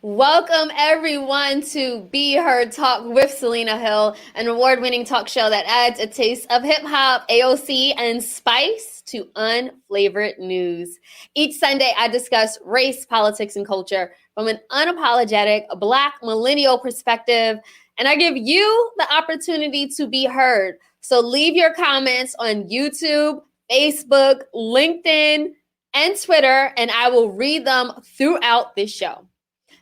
Welcome everyone to Be Heard Talk with Selena Hill, an award-winning talk show that adds a taste of hip-hop, AOC, and spice to unflavored news. Each Sunday, I discuss race, politics, and culture from an unapologetic Black millennial perspective, and I give you the opportunity to be heard. So leave your comments on YouTube, Facebook, LinkedIn, and Twitter, and I will read them throughout this show.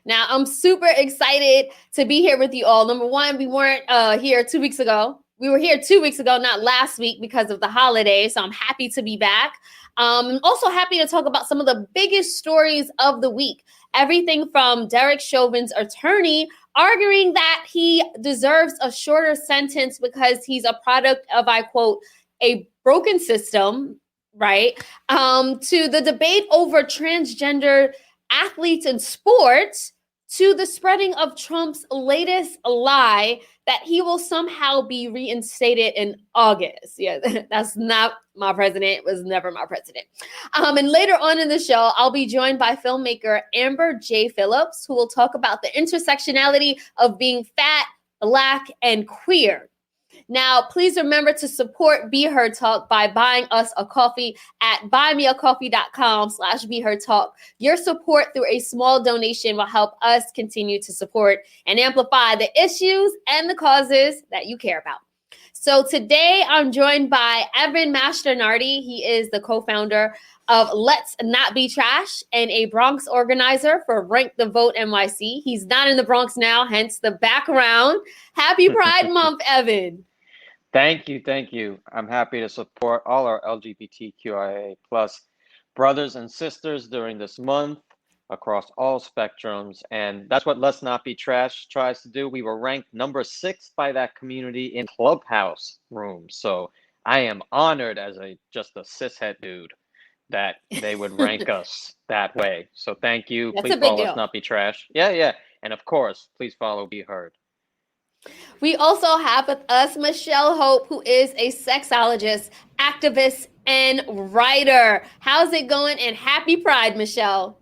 Now, I'm super excited to be here with you all. Number one, we weren't here 2 weeks ago. We were here 2 weeks ago, not last week because of the holiday. So I'm happy to be back. I'm also happy to talk about some of the biggest stories of the week. Everything from Derek Chauvin's attorney arguing that he deserves a shorter sentence because he's a product of, I quote, a broken system, right? To the debate over transgender athletes in sports, to the spreading of Trump's latest lie that he will somehow be reinstated in August. Yeah, that's not my president, was never my president. And later on in the show, I'll be joined by filmmaker Amber J. Phillips, who will talk about the intersectionality of being fat, Black, and queer. Now, please remember to support Be Heard Talk by buying us a coffee at buymeacoffee.com/BeHeardTalk. Your support through a small donation will help us continue to support and amplify the issues and the causes that you care about. So today I'm joined by Evan Masternardi. He is the co-founder of Let's Not Be Trash and a Bronx organizer for Rank the Vote NYC. He's not in the Bronx now, hence the background. Happy Pride Month, Evan. Thank you. I'm happy to support all our LGBTQIA plus brothers and sisters during this month across all spectrums. And that's what Let's Not Be Trash tries to do. We were ranked number 6 by that community in Clubhouse rooms. So I am honored as just a cishet dude that they would rank us that way. So thank you. That's please follow Let's Not Be Trash. Yeah. And of course, please follow Be Heard. We also have with us Michelle Hope, who is a sexologist, activist, and writer. How's it going? And happy Pride, Michelle.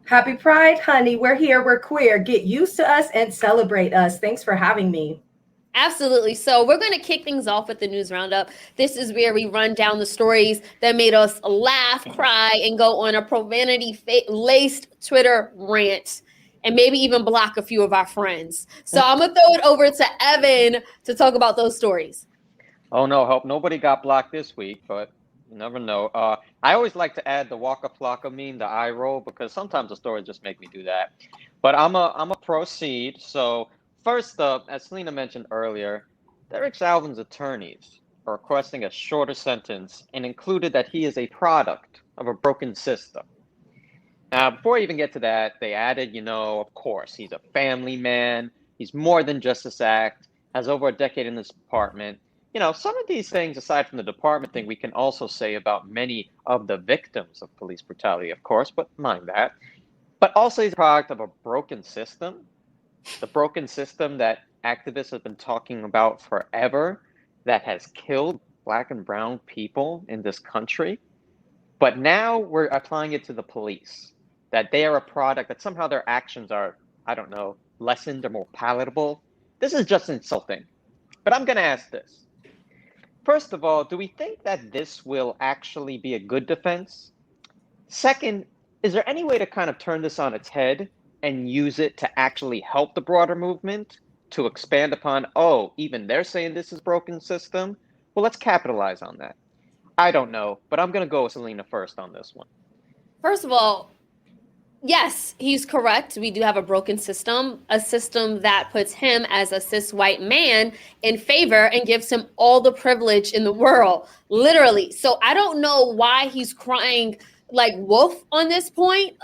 Happy Pride, honey. We're here. We're queer. Get used to us and celebrate us. Thanks for having me. Absolutely. So we're going to kick things off with the news roundup. This is where we run down the stories that made us laugh, cry, and go on a profanity-laced Twitter rant, and maybe even block a few of our friends. So I'm going to throw it over to Evan to talk about those stories. Oh, no. Hope nobody got blocked this week, but you never know. I always like to add the Waka Flocka meme, the eye roll, because sometimes the stories just make me do that. But I'm a proceed. So first up, as Selena mentioned earlier, Derek Chauvin's attorneys are requesting a shorter sentence and included that he is a product of a broken system. Now, before I even get to that, they added, of course, he's a family man. He's more than Justice Act, has over a decade in this department. Some of these things, aside from the department thing, we can also say about many of the victims of police brutality, of course, but mind that. But also he's a product of a broken system, the broken system that activists have been talking about forever, that has killed Black and brown people in this country. But now we're applying it to the police, that they are a product, that somehow their actions are, lessened or more palatable. This is just insulting. But I'm going to ask this. First of all, do we think that this will actually be a good defense? Second, is there any way to kind of turn this on its head and use it to actually help the broader movement, to expand upon, even they're saying this is broken system? Well, let's capitalize on that. I don't know, but I'm going to go with Selena first on this one. First of all, yes, he's correct. We do have a broken system, a system that puts him as a cis white man in favor and gives him all the privilege in the world, literally. So I don't know why he's crying like wolf on this point.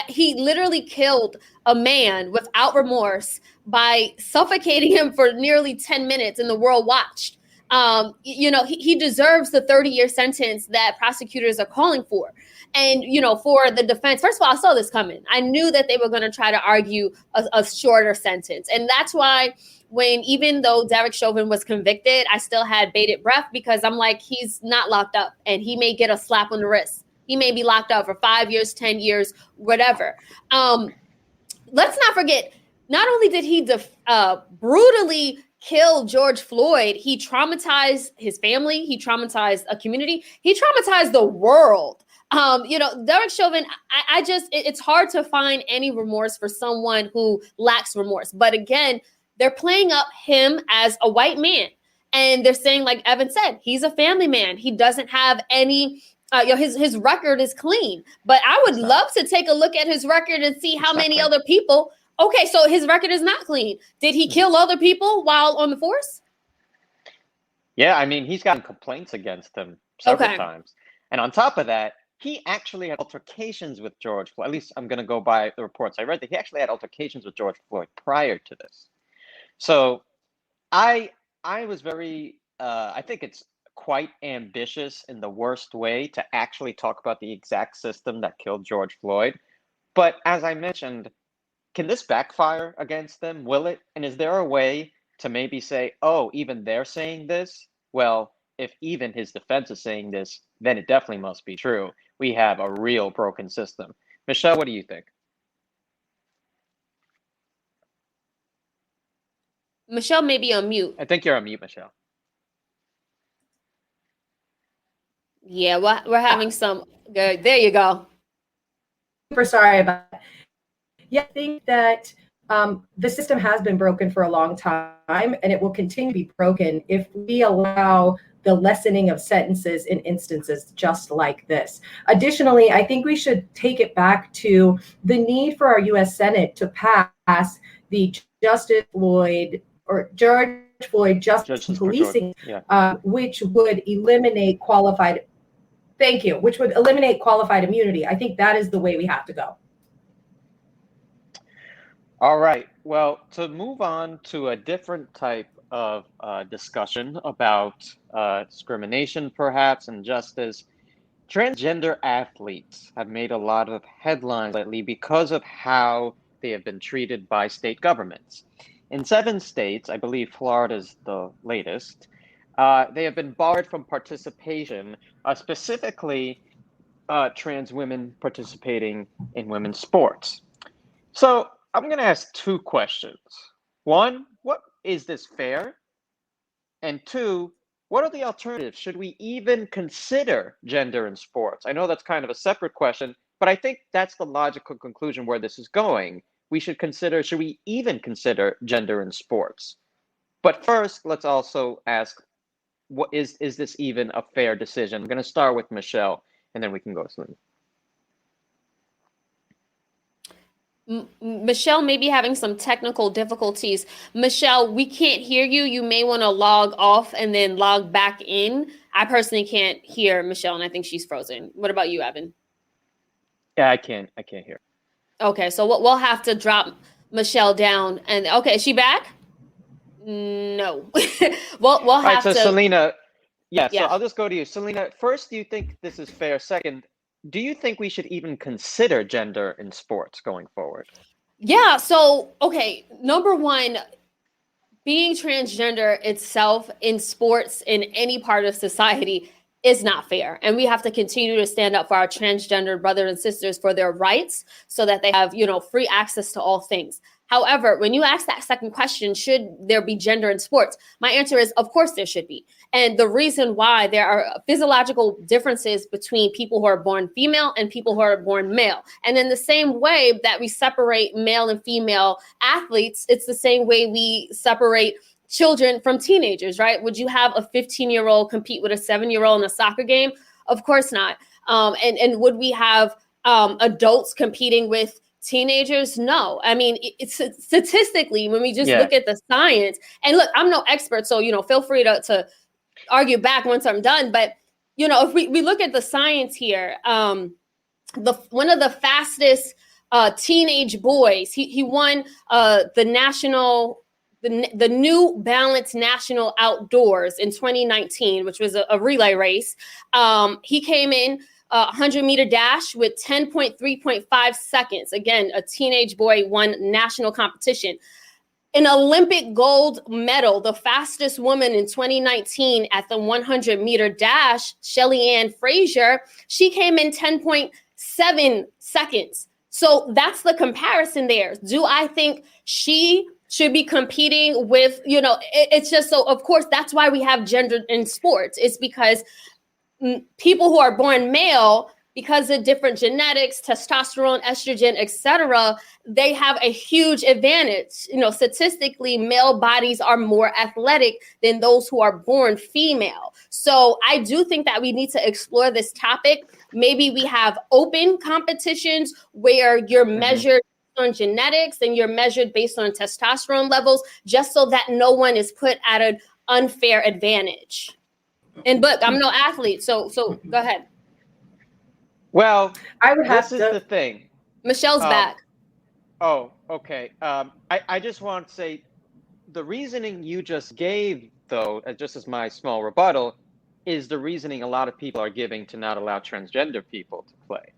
He literally killed a man without remorse by suffocating him for nearly 10 minutes, and the world watched. He deserves the 30-year sentence that prosecutors are calling for. And, for the defense, first of all, I saw this coming. I knew that they were going to try to argue a shorter sentence. And that's why even though Derek Chauvin was convicted, I still had bated breath, because I'm like, he's not locked up and he may get a slap on the wrist. He may be locked up for 5 years, 10 years, whatever. let's not forget, not only did he brutally kill George Floyd, he traumatized his family, he traumatized a community, he traumatized the world. Derek Chauvin, it's hard to find any remorse for someone who lacks remorse. But again, they're playing up him as a white man. And they're saying, like Evan said, he's a family man. He doesn't have any, his record is clean. But I would love to take a look at his record and see how many other people. Okay, so his record is not clean. Did he kill other people while on the force? Yeah, I mean, he's gotten complaints against him several times. And on top of that, he actually had altercations with George Floyd. At least I'm going to go by the reports I read, that he actually had altercations with George Floyd prior to this. So I was very, I think it's quite ambitious in the worst way to actually talk about the exact system that killed George Floyd. But as I mentioned, can this backfire against them? Will it? And is there a way to maybe say, oh, even they're saying this? Well, if even his defense is saying this, then it definitely must be true. We have a real broken system. Michelle, what do you think? Michelle may be on mute. I think you're on mute, Michelle. Yeah, we're having some. Good. There you go. Super sorry about that. Yeah, I think that the system has been broken for a long time, and it will continue to be broken if we allow the lessening of sentences in instances just like this. Additionally, I think we should take it back to the need for our U.S. Senate to pass the George Floyd Justice Policing, which would eliminate qualified. Thank you. Which would eliminate qualified immunity. I think that is the way we have to go. All right. Well, to move on to a different type of discussion about discrimination, perhaps, and justice, transgender athletes have made a lot of headlines lately because of how they have been treated by state governments. In 7 states, I believe Florida is the latest, they have been barred from participation, specifically trans women participating in women's sports. So I'm going to ask 2 questions. 1, what is this fair? And 2, what are the alternatives? Should we even consider gender in sports? I know that's kind of a separate question, but I think that's the logical conclusion where this is going. Should we even consider gender in sports? But first, let's also ask, what is this even a fair decision? I'm going to start with Michelle, and then we can go to Selena. Michelle may be having some technical difficulties. Michelle, we can't hear you. You may want to log off and then log back in. I personally can't hear Michelle, and I think she's frozen. What about you, Evan? Yeah, I can't hear. Okay, so we'll have to drop Michelle down. And okay, is she back? No. we'll have to. Selena, so I'll just go to you. Selena, first, do you think this is fair? Second, do you think we should even consider gender in sports going forward? Yeah, so, okay, number 1, being transgender itself in sports in any part of society is not fair. And we have to continue to stand up for our transgender brothers and sisters for their rights so that they have, free access to all things. However, when you ask that second question, should there be gender in sports? My answer is, of course, there should be. And the reason why there are physiological differences between people who are born female and people who are born male. And in the same way that we separate male and female athletes, it's the same way we separate children from teenagers, right? Would you have a 15-year-old compete with a 7-year-old in a soccer game? Of course not. And would we have adults competing with teenagers? No. I mean, it's statistically, when we just look at the science, and look, I'm no expert, so, feel free to argue back once I'm done. But, if we look at the science here, one of the fastest teenage boys, he won the New Balance National Outdoors in 2019, which was a relay race. He came in 100-meter dash with 10.3.5 seconds. Again, a teenage boy won national competition. An Olympic gold medal, the fastest woman in 2019 at the 100-meter dash, Shelly Ann Frazier, she came in 10.7 seconds. So that's the comparison there. Do I think she should be competing with, it's just so, of course, that's why we have gender in sports. It's because people who are born male, because of different genetics, testosterone, estrogen, etc., they have a huge advantage. Statistically, male bodies are more athletic than those who are born female. So I do think that we need to explore this topic. Maybe we have open competitions where you're measured on genetics and you're measured based on testosterone levels, just so that no one is put at an unfair advantage. And but I'm no athlete, so go ahead. Well, I would have this is to. the thing. Michelle's back. Oh, okay. I just want to say the reasoning you just gave, though, just as my small rebuttal, is the reasoning a lot of people are giving to not allow transgender people to play.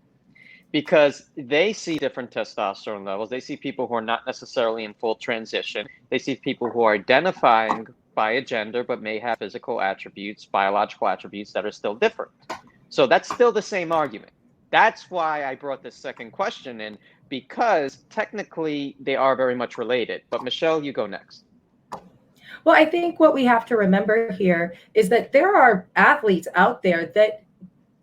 Because they see different testosterone levels. They see people who are not necessarily in full transition. They see people who are identifying by a gender but may have physical attributes, biological attributes that are still different. So that's still the same argument. That's why I brought this second question in, because technically they are very much related. But Michelle, you go next. Well, I think what we have to remember here is that there are athletes out there that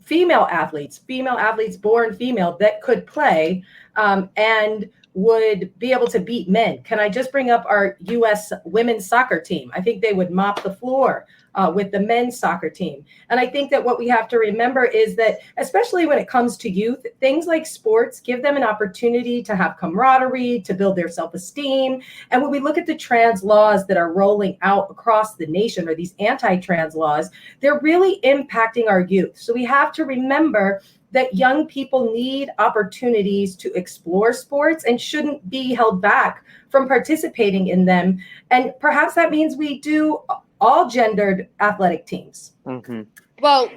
female athletes born female that could play and would be able to beat men. Can I just bring up our U.S. women's soccer team? I think they would mop the floor with the men's soccer team. And I think that what we have to remember is that, especially when it comes to youth, things like sports give them an opportunity to have camaraderie, to build their self-esteem. And when we look at the trans laws that are rolling out across the nation, or these anti-trans laws, they're really impacting our youth. So we have to remember that young people need opportunities to explore sports and shouldn't be held back from participating in them. And perhaps that means we do all gendered athletic teams. Mm-hmm. Well,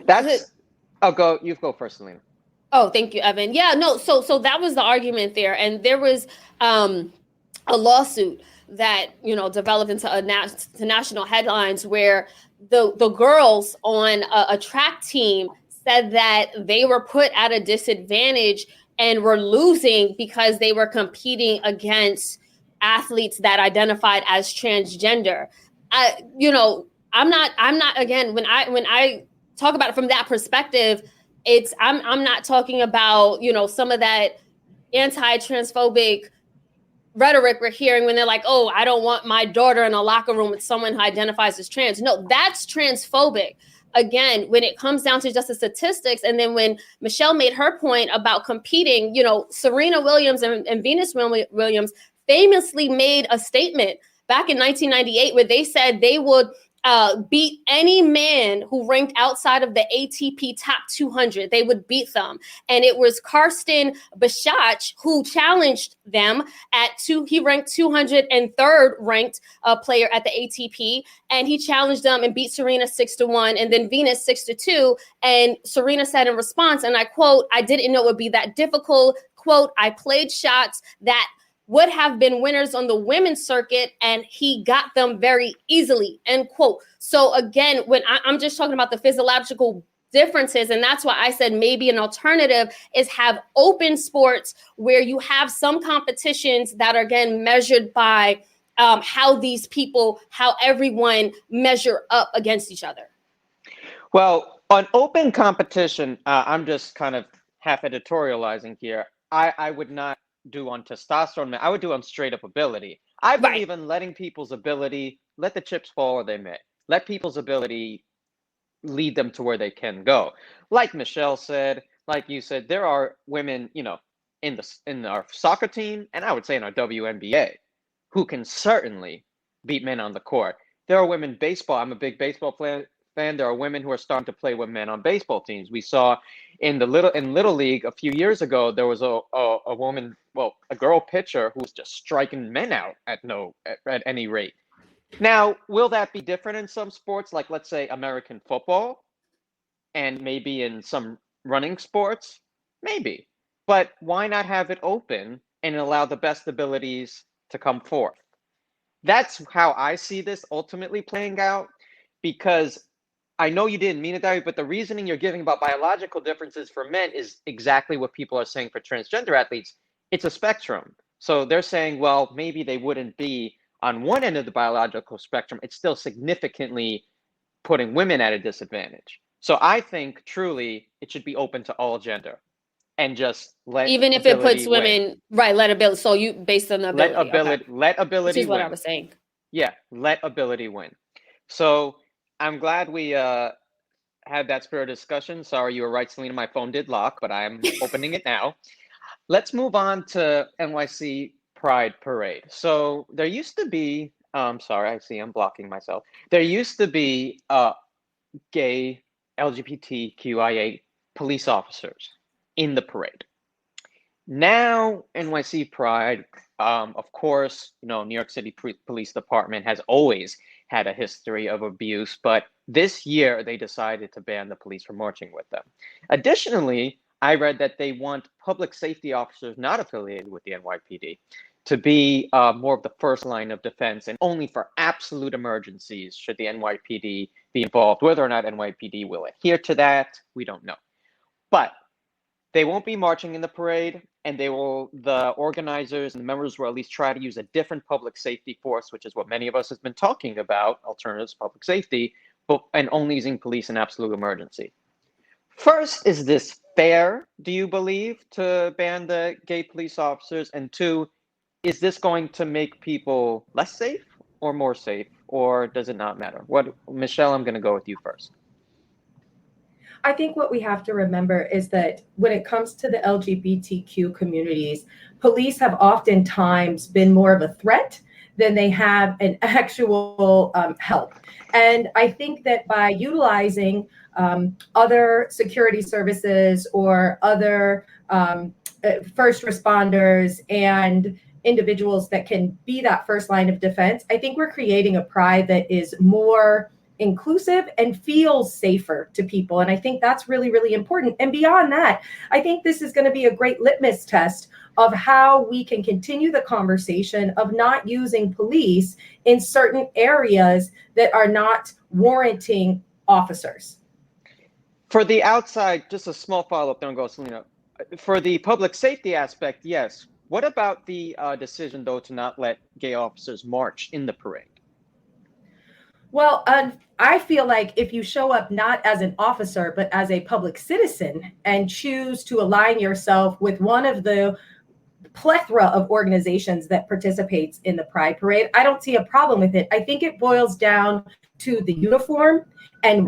You go first, Selena. Oh, thank you, Evan. Yeah, no, so that was the argument there. And there was a lawsuit that, developed into national headlines where the girls on a track team said that they were put at a disadvantage and were losing because they were competing against athletes that identified as transgender. I'm not again, when I talk about it from that perspective, I'm not talking about, some of that anti-transphobic rhetoric we're hearing when they're like, oh, I don't want my daughter in a locker room with someone who identifies as trans. No, that's transphobic. Again, when it comes down to just the statistics, and then when Michelle made her point about competing, Serena Williams and Venus Williams famously made a statement back in 1998 where they said they would beat any man who ranked outside of the ATP top 200. They would beat them. And it was Karsten Bashach who challenged them he ranked 203rd ranked player at the ATP. And he challenged them and beat Serena 6-1 and then Venus 6-2. And Serena said in response, and I quote, "I didn't know it would be that difficult. Quote, I played shots that would have been winners on the women's circuit, and he got them very easily," end quote. So again, when I'm just talking about the physiological differences, and that's why I said maybe an alternative is have open sports where you have some competitions that are, again, measured by how everyone measure up against each other. Well, on open competition, I'm just kind of half editorializing here. I would not do on testosterone. I would do on straight up ability. I believe in letting people's ability, let the chips fall where they may. Let people's ability lead them to where they can go. Like Michelle said, like you said, there are women, in our soccer team, and I would say in our WNBA, who can certainly beat men on the court. There are women baseball. I'm a big baseball fan. There are women who are starting to play with men on baseball teams. We saw in Little League a few years ago, there was a woman, a girl pitcher who was just striking men out at any rate. Now, will that be different in some sports, like let's say American football, and maybe in some running sports? Maybe. But why not have it open and allow the best abilities to come forth? That's how I see this ultimately playing out, because I know you didn't mean it that way, but the reasoning you're giving about biological differences for men is exactly what people are saying for transgender athletes. it's a spectrum. So they're saying, well, maybe they wouldn't be on one end of the biological spectrum. It's still significantly putting women at a disadvantage. So I think truly it should be open to all gender and just let Even if it puts ability win. women, right, let ability. So you based on the ability. Okay. Let Which ability is what I win. was saying. Yeah, let ability win. So I'm glad we had that spirit of discussion. Sorry, you were right, Selena. My phone did lock, but I'm opening it now. Let's move on to NYC Pride Parade. So there used to be, sorry, I see I'm blocking myself. There used to be gay LGBTQIA police officers in the parade. Now, NYC Pride, of course, New York City Police Department has always had a history of abuse, but this year they decided to ban the police from marching with them. Additionally, I read that they want public safety officers not affiliated with the NYPD to be more of the first line of defense and only for absolute emergencies should the NYPD be involved. Whether or not NYPD will adhere to that, we don't know. But they won't be marching in the parade, and the organizers and the members will at least try to use a different public safety force, which is what many of us have been talking about, alternatives public safety, and only using police in absolute emergency. First, is this fair, do you believe, to ban the gay police officers? And two, is this going to make people less safe or more safe, or does it not matter? Michelle, I'm going to go with you first. I think what we have to remember is that when it comes to the LGBTQ communities, police have oftentimes been more of a threat than they have an actual help. And I think that by utilizing other security services or other first responders and individuals that can be that first line of defense, I think we're creating a pride that is more inclusive and feels safer to people. And I think that's really, really important. And beyond that, I think this is going to be a great litmus test of how we can continue the conversation of not using police in certain areas that are not warranting officers. For the outside, just a small follow-up, then I'll go, Selena. For the public safety aspect, yes. What about the decision, though, to not let gay officers march in the parade? Well, I feel like if you show up not as an officer, but as a public citizen and choose to align yourself with one of the plethora of organizations that participates in the Pride Parade, I don't see a problem with it. I think it boils down to the uniform and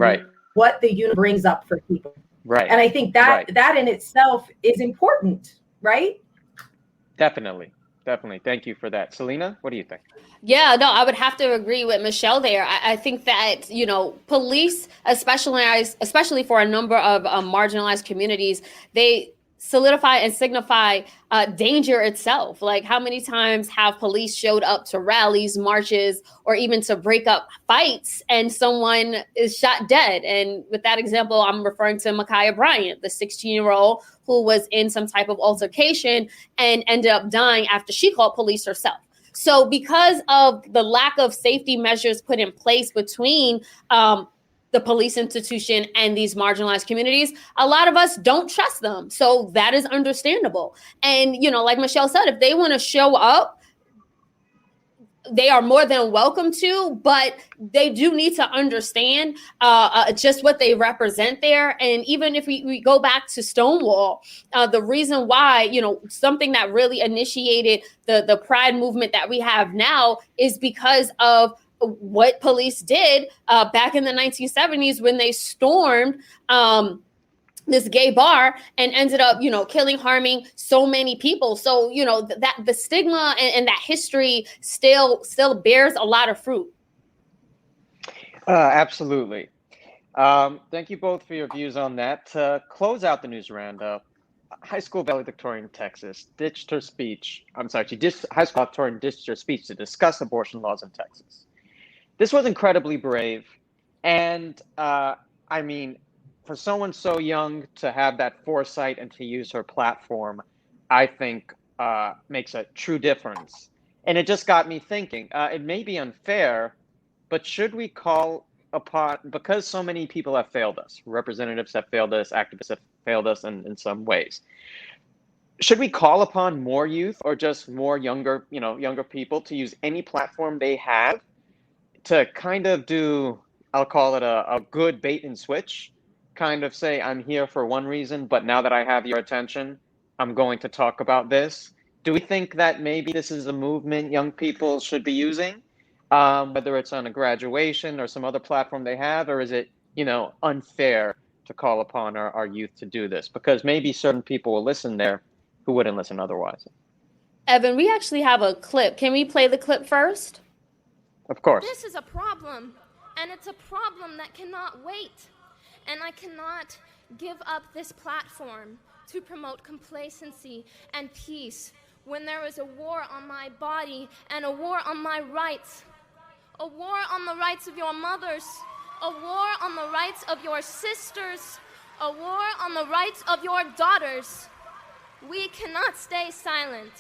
what the uniform brings up for people. Right. And I think that in itself is important, right? Definitely. Thank you for that. Selena, what do you think? Yeah, no, I would have to agree with Michelle there. I think that, police, especially for a number of marginalized communities, they solidify and signify danger itself. Like, how many times have police showed up to rallies, marches, or even to break up fights and someone is shot dead? And with that example, I'm referring to Ma'Khia Bryant, the 16-year-old who was in some type of altercation and ended up dying after she called police herself. So because of the lack of safety measures put in place between the police institution and these marginalized communities, a lot of us don't trust them. So that is understandable. And, like Michelle said, if they want to show up, they are more than welcome to, but they do need to understand just what they represent there. And even if we go back to Stonewall, the reason why, something that really initiated the Pride movement that we have now is because of what police did back in the 1970s when they stormed this gay bar and ended up, killing, harming so many people. So, that the stigma and that history still bears a lot of fruit. Absolutely. Thank you both for your views on that. To close out the news roundup, high school valedictorian in Texas ditched her speech. High school valedictorian ditched her speech to discuss abortion laws in Texas. This was incredibly brave. And for someone so young to have that foresight and to use her platform, I think makes a true difference. And it just got me thinking, it may be unfair, but should we call upon, because so many people have failed us, representatives have failed us, activists have failed us in some ways, should we call upon more youth or just more younger people to use any platform they have to kind of do, I'll call it a good bait and switch, kind of say, I'm here for one reason, but now that I have your attention, I'm going to talk about this. Do we think that maybe this is a movement young people should be using, whether it's on a graduation or some other platform they have, or is it, unfair to call upon our youth to do this? Because maybe certain people will listen there who wouldn't listen otherwise. Evan, we actually have a clip. Can we play the clip first? Of course. This is a problem, and it's a problem that cannot wait. And I cannot give up this platform to promote complacency and peace when there is a war on my body and a war on my rights, a war on the rights of your mothers, a war on the rights of your sisters, a war on the rights of your daughters. We cannot stay silent.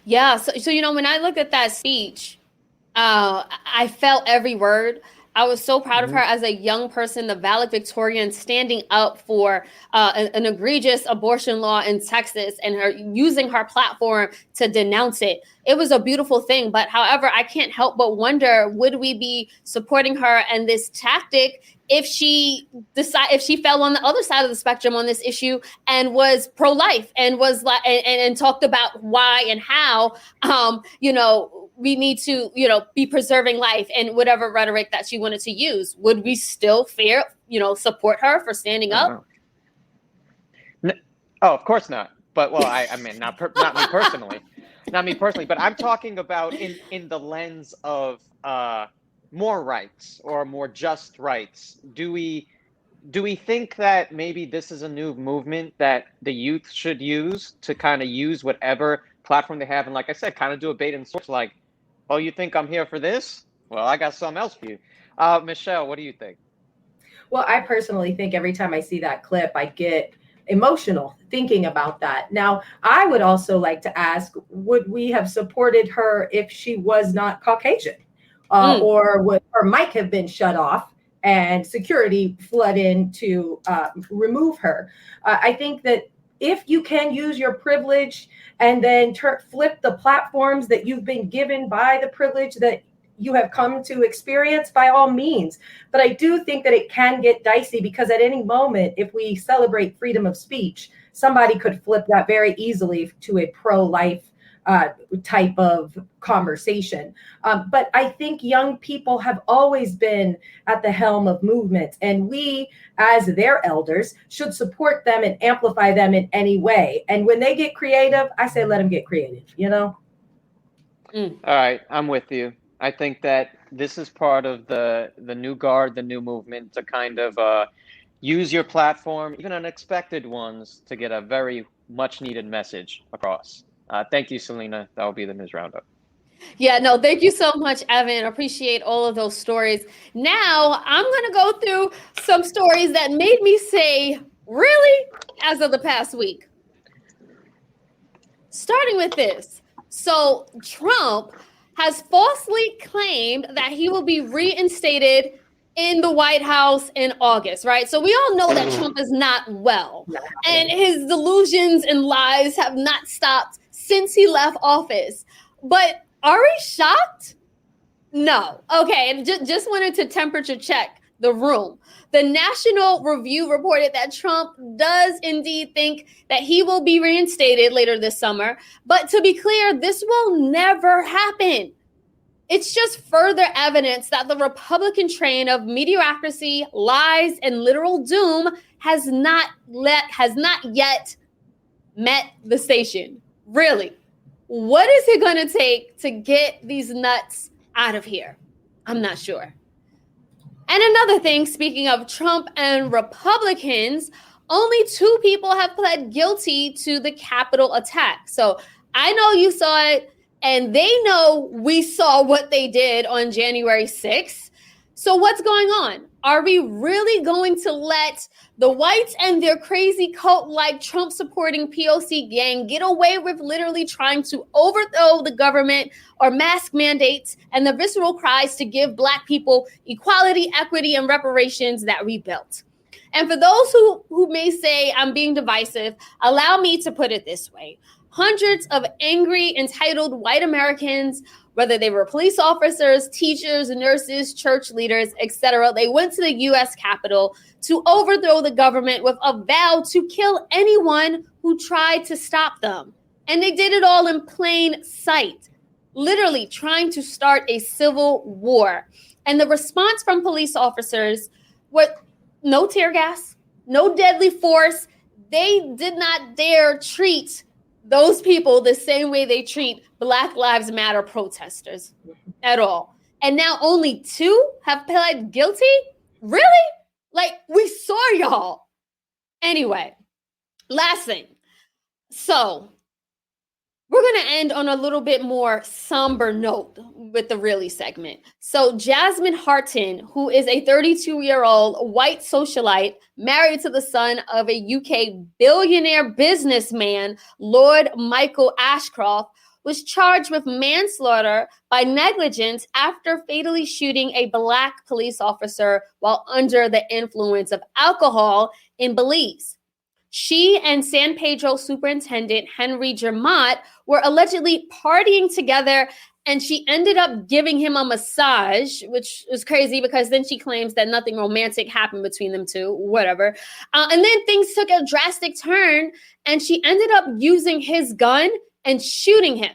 Yeah, so when I looked at that speech, I felt every word. I was so proud of her as a young person, the valedictorian, standing up for an egregious abortion law in Texas and her using her platform to denounce it. It was a beautiful thing. But however, I can't help but wonder, would we be supporting her and this tactic if she fell on the other side of the spectrum on this issue and was pro-life and was like and talked about why and how we need to be preserving life and whatever rhetoric that she wanted to use? Would we still support her for standing up? Oh, of course not. But I mean, not me personally, not me personally. But I'm talking about in the lens of more rights or more just rights. Do we think that maybe this is a new movement that the youth should use to kind of use whatever platform they have, and like I said, kind of do a bait and switch, like, oh, you think I'm here for this? Well, I got something else for you. Michelle, what do you think? Well, I personally think every time I see that clip, I get emotional thinking about that. Now, I would also like to ask, would we have supported her if she was not Caucasian? Or would her mic have been shut off and security flood in to remove her? I think that if you can use your privilege and then flip the platforms that you've been given by the privilege that you have come to experience, by all means. But I do think that it can get dicey, because at any moment, if we celebrate freedom of speech, somebody could flip that very easily to a pro-life type of conversation. But I think young people have always been at the helm of movements, and we, as their elders, should support them and amplify them in any way. And when they get creative, I say, let them get creative, All right, I'm with you. I think that this is part of the new guard, the new movement, to kind of use your platform, even unexpected ones, to get a very much needed message across. Thank you, Selena. That will be the news roundup. Yeah, no, thank you so much, Evan. Appreciate all of those stories. Now, I'm going to go through some stories that made me say, really, as of the past week. Starting with this. So, Trump has falsely claimed that he will be reinstated in the White House in August, right? So we all know that Trump is not well, and his delusions and lies have not stopped since he left office. But are we shocked? No. Okay, and just wanted to temperature check the room. The National Review reported that Trump does indeed think that he will be reinstated later this summer. But to be clear, this will never happen. It's just further evidence that the Republican train of mediocrity, lies, and literal doom has not yet met the station. Really, what is it going to take to get these nuts out of here? I'm not sure. And another thing, speaking of Trump and Republicans, only 2 people have pled guilty to the Capitol attack. So I know you saw it, and they know we saw what they did on January 6th. So what's going on? Are we really going to let the whites and their crazy cult-like Trump-supporting POC gang get away with literally trying to overthrow the government or mask mandates and the visceral cries to give Black people equality, equity, and reparations that we built? And for those who may say I'm being divisive, allow me to put it this way. Hundreds of angry, entitled white Americans, whether they were police officers, teachers, nurses, church leaders, etc., they went to the U.S. Capitol to overthrow the government with a vow to kill anyone who tried to stop them. And they did it all in plain sight, literally trying to start a civil war. And the response from police officers was no tear gas, no deadly force. They did not dare treat those people the same way they treat Black Lives Matter protesters at all. And now only 2 have pled guilty? Really? Like, we saw y'all. Anyway, last thing. So we're going to end on a little bit more somber note with the really segment. So Jasmine Harton, who is a 32-year-old white socialite married to the son of a UK billionaire businessman, Lord Michael Ashcroft, was charged with manslaughter by negligence after fatally shooting a Black police officer while under the influence of alcohol in Belize. She and San Pedro Superintendent Henry Germont were allegedly partying together, and she ended up giving him a massage, which is crazy because then she claims that nothing romantic happened between them two, whatever. And then things took a drastic turn, and she ended up using his gun and shooting him.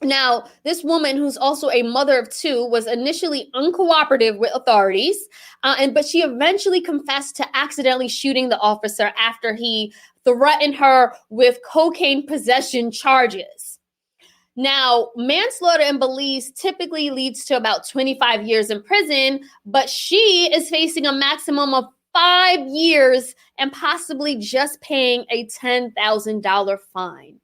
Now, this woman, who's also a mother of 2, was initially uncooperative with authorities, but she eventually confessed to accidentally shooting the officer after he threatened her with cocaine possession charges. Now, manslaughter in Belize typically leads to about 25 years in prison, but she is facing a maximum of 5 years and possibly just paying a $10,000 fine.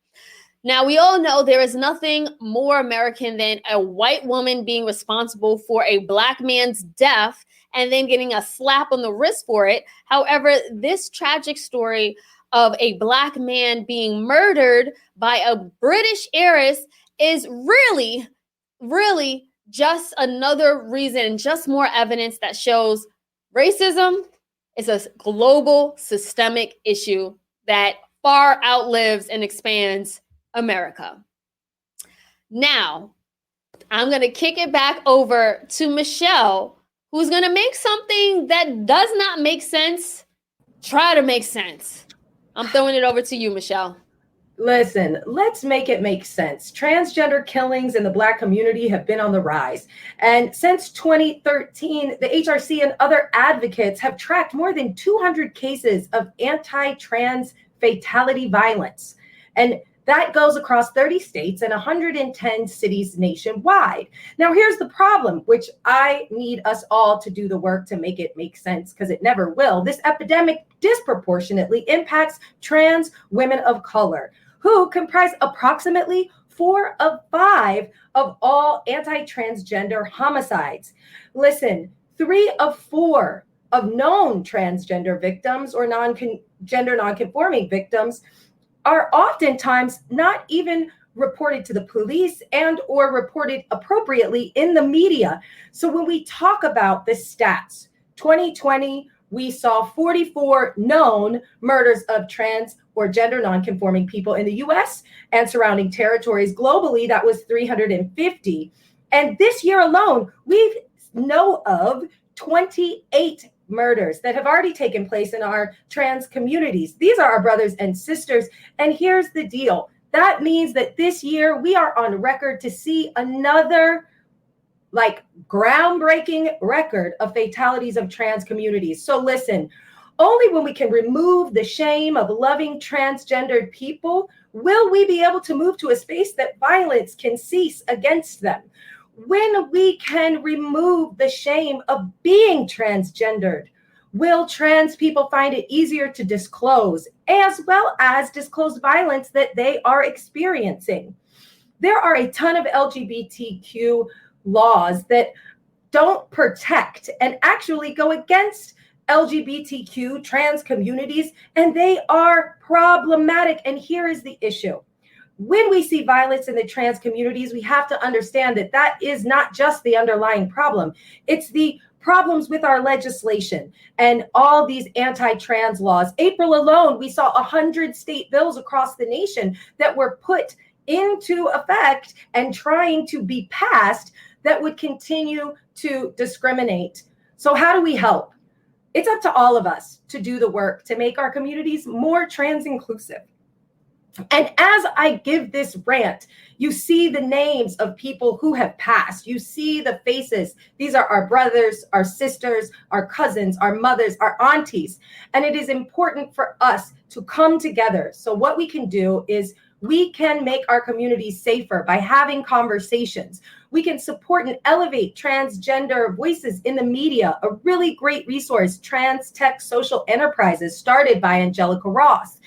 Now, we all know there is nothing more American than a white woman being responsible for a Black man's death and then getting a slap on the wrist for it. However, this tragic story of a Black man being murdered by a British heiress is really, really just another reason, just more evidence that shows racism is a global systemic issue that far outlives and expands America. Now, I'm going to kick it back over to Michelle, who's going to make something that does not make sense try to make sense. I'm throwing it over to you, Michelle. Listen, let's make it make sense. Transgender killings in the Black community have been on the rise. And since 2013, the HRC and other advocates have tracked more than 200 cases of anti-trans fatality violence. And that goes across 30 states and 110 cities nationwide. Now, here's the problem, which I need us all to do the work to make it make sense, because it never will. This epidemic disproportionately impacts trans women of color, who comprise approximately 4 of 5 of all anti-transgender homicides. Listen, 3 of 4 of known transgender victims or gender nonconforming victims are oftentimes not even reported to the police and or reported appropriately in the media. So when we talk about the stats, 2020, we saw 44 known murders of trans or gender nonconforming people in the US and surrounding territories. Globally, that was 350. And this year alone, we know of 28 murders that have already taken place in our trans communities. These are our brothers and sisters. And here's the deal. That means that this year we are on record to see another groundbreaking record of fatalities of trans communities. So listen, only when we can remove the shame of loving transgendered people will we be able to move to a space that violence can cease against them. When we can remove the shame of being transgendered, will trans people find it easier to disclose, as well as disclose violence that they are experiencing? There are a ton of LGBTQ laws that don't protect and actually go against LGBTQ trans communities, and they are problematic. And here is the issue. When we see violence in the trans communities, we have to understand that that is not just the underlying problem. It's the problems with our legislation and all these anti-trans laws. April alone, we saw 100 state bills across the nation that were put into effect and trying to be passed that would continue to discriminate. So how do we help? It's up to all of us to do the work to make our communities more trans inclusive. And as I give this rant, you see the names of people who have passed. You see the faces. These are our brothers, our sisters, our cousins, our mothers, our aunties. And it is important for us to come together. So what we can do is we can make our communities safer by having conversations. We can support and elevate transgender voices in the media, a really great resource, Trans Tech Social Enterprises, started by Angelica Ross.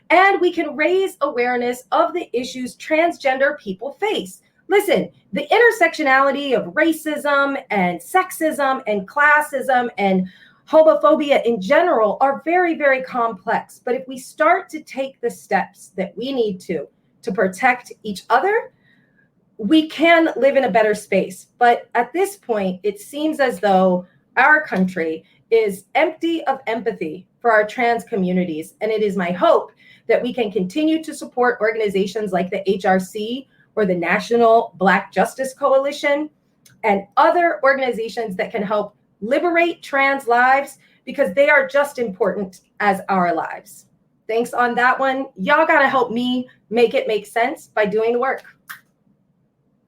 And we can raise awareness of the issues transgender people face. Listen, the intersectionality of racism and sexism and classism and homophobia in general are very, very complex. But if we start to take the steps that we need to protect each other, we can live in a better space. But at this point, it seems as though our country is empty of empathy for our trans communities. And it is my hope that we can continue to support organizations like the HRC or the National Black Justice Coalition and other organizations that can help liberate trans lives, because they are just important as our lives. Thanks on that one. Y'all gotta help me make it make sense by doing the work.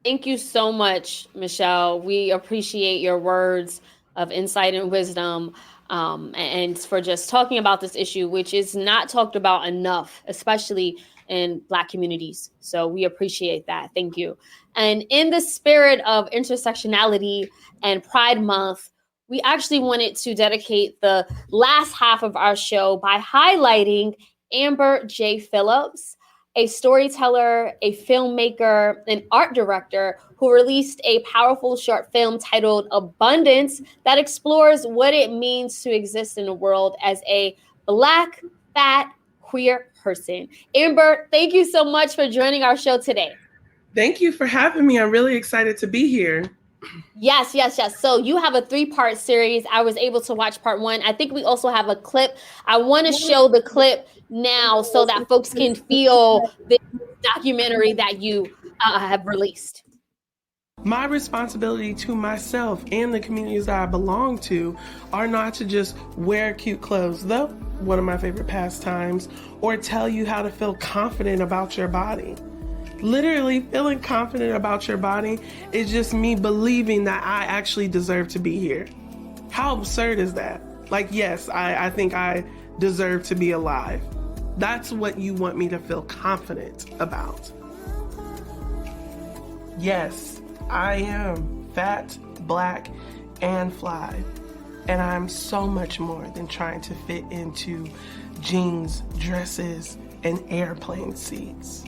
Thank you so much, Michelle. We appreciate your words of insight and wisdom, and for just talking about this issue, which is not talked about enough, especially in Black communities. So we appreciate that. Thank you. And in the spirit of intersectionality and Pride Month, we actually wanted to dedicate the last half of our show by highlighting Amber J. Phillips, a storyteller, a filmmaker, an art director who released a powerful short film titled Abundance that explores what it means to exist in a world as a Black, fat, queer person. Amber, thank you so much for joining our show today. Thank you for having me. I'm really excited to be here. Yes. So you have a 3-part series. I was able to watch part 1. I think we also have a clip. I want to show the clip now so that folks can feel the documentary that you have released. My responsibility to myself and the communities that I belong to are not to just wear cute clothes, though one of my favorite pastimes, or tell you how to feel confident about your body. Literally feeling confident about your body is just me believing that I actually deserve to be here. How absurd is that? Like, yes, I think I deserve to be alive. That's what you want me to feel confident about. Yes, I am fat, Black, and fly. And I'm so much more than trying to fit into jeans, dresses, and airplane seats.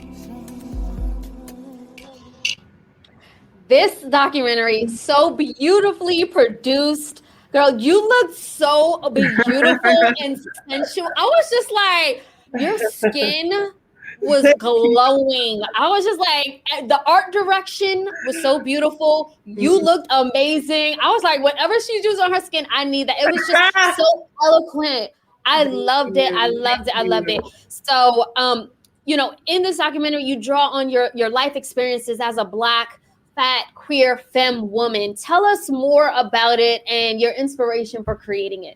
This documentary is so beautifully produced. Girl, you look so beautiful and sensual. I was just like, your skin was glowing. I was just like, the art direction was so beautiful. You looked amazing. I was like, whatever she used on her skin, I need that. It was just so eloquent. I loved it. So, in this documentary, you draw on your life experiences as a Black, fat, queer, femme woman. Tell us more about it and your inspiration for creating it.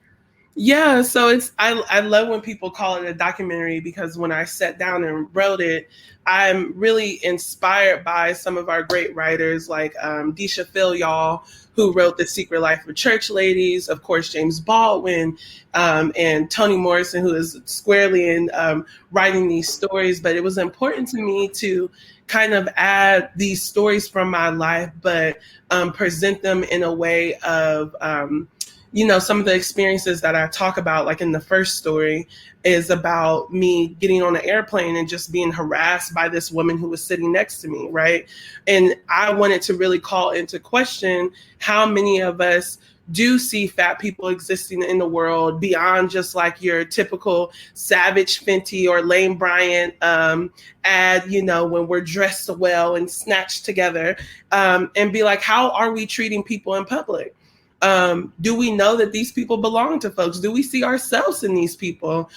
Yeah, so I love when people call it a documentary, because when I sat down and wrote it, I'm really inspired by some of our great writers like Deisha Phil, y'all, who wrote The Secret Life of Church Ladies, of course, James Baldwin, and Toni Morrison, who is squarely in writing these stories. But it was important to me to kind of add these stories from my life, but present them in a way of some of the experiences that I talk about, like in the first story, is about me getting on an airplane and just being harassed by this woman who was sitting next to me, right? And I wanted to really call into question how many of us do see fat people existing in the world beyond just like your typical Savage Fenty or Lane Bryant ad, when we're dressed well and snatched together, and be like, how are we treating people in public? Do we know that these people belong to folks? Do we see ourselves in these people?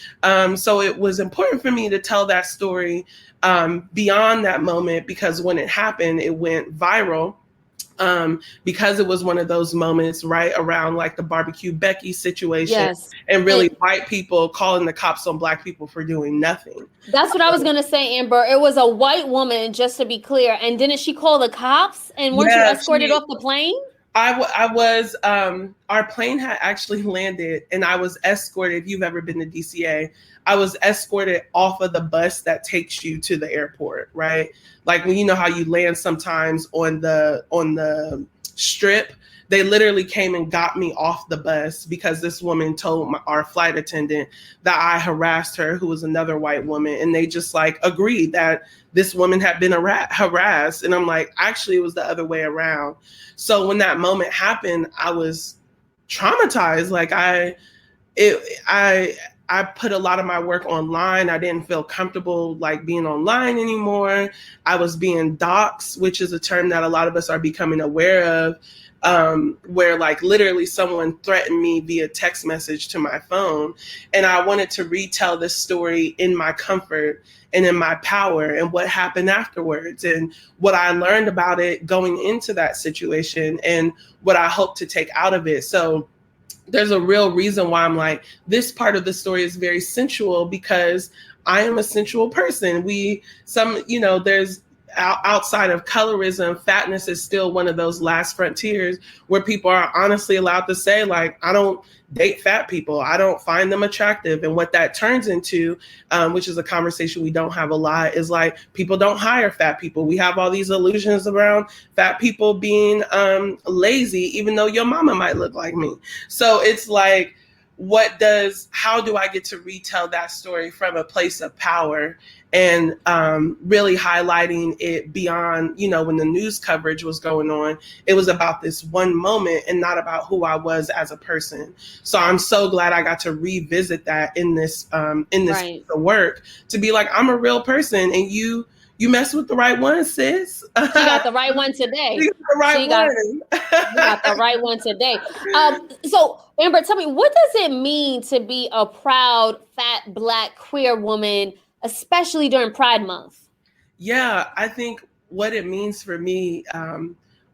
So it was important for me to tell that story beyond that moment, because when it happened, it went viral. Because it was one of those moments right around like the barbecue Becky situation, Yes. and really white people calling the cops on Black people for doing nothing. That's what I was gonna say, Amber. It was a white woman, just to be clear. And didn't she call the cops? And weren't you escorted off the plane? I was, our plane had actually landed and I was escorted. If you've ever been to DCA, I was escorted off of the bus that takes you to the airport, right? Like when you know how you land sometimes on the strip, they literally came and got me off the bus because this woman told our flight attendant that I harassed her, who was another white woman. And they just like agreed that this woman had been harassed. And I'm like, actually, it was the other way around. So when that moment happened, I was traumatized. Like I put a lot of my work online. I didn't feel comfortable like being online anymore. I was being doxxed, which is a term that a lot of us are becoming aware of, where like literally someone threatened me via text message to my phone. And I wanted to retell this story in my comfort and in my power, and what happened afterwards, and what I learned about it going into that situation, and what I hope to take out of it. So there's a real reason why I'm like, this part of the story is very sensual, because I am a sensual person. There's outside of colorism, fatness is still one of those last frontiers where people are honestly allowed to say, like, I don't date fat people. I don't find them attractive. And what that turns into, which is a conversation we don't have a lot, is like, people don't hire fat people. We have all these illusions around fat people being lazy, even though your mama might look like me. So it's like, how do I get to retell that story from a place of power, and really highlighting it beyond, when the news coverage was going on, it was about this one moment and not about who I was as a person. So I'm so glad I got to revisit that in this right. work, to be like, I'm a real person, and you mess with the right one, sis. She got the right one today. You got the right one today. So, Amber, tell me, what does it mean to be a proud, fat, Black, queer woman, especially during Pride Month? Yeah, I think what it means for me,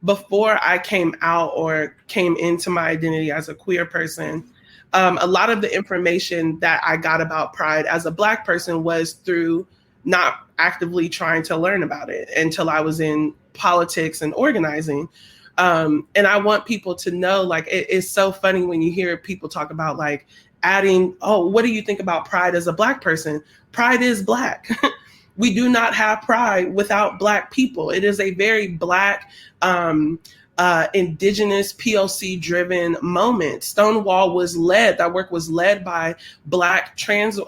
before I came out or came into my identity as a queer person, a lot of the information that I got about Pride as a Black person was through not actively trying to learn about it until I was in politics and organizing. And I want people to know, like, it's so funny when you hear people talk about like adding, oh, what do you think about Pride as a Black person? Pride is Black. We do not have Pride without Black people. It is a very Black, indigenous, POC driven moment. Stonewall that work was led by Black trans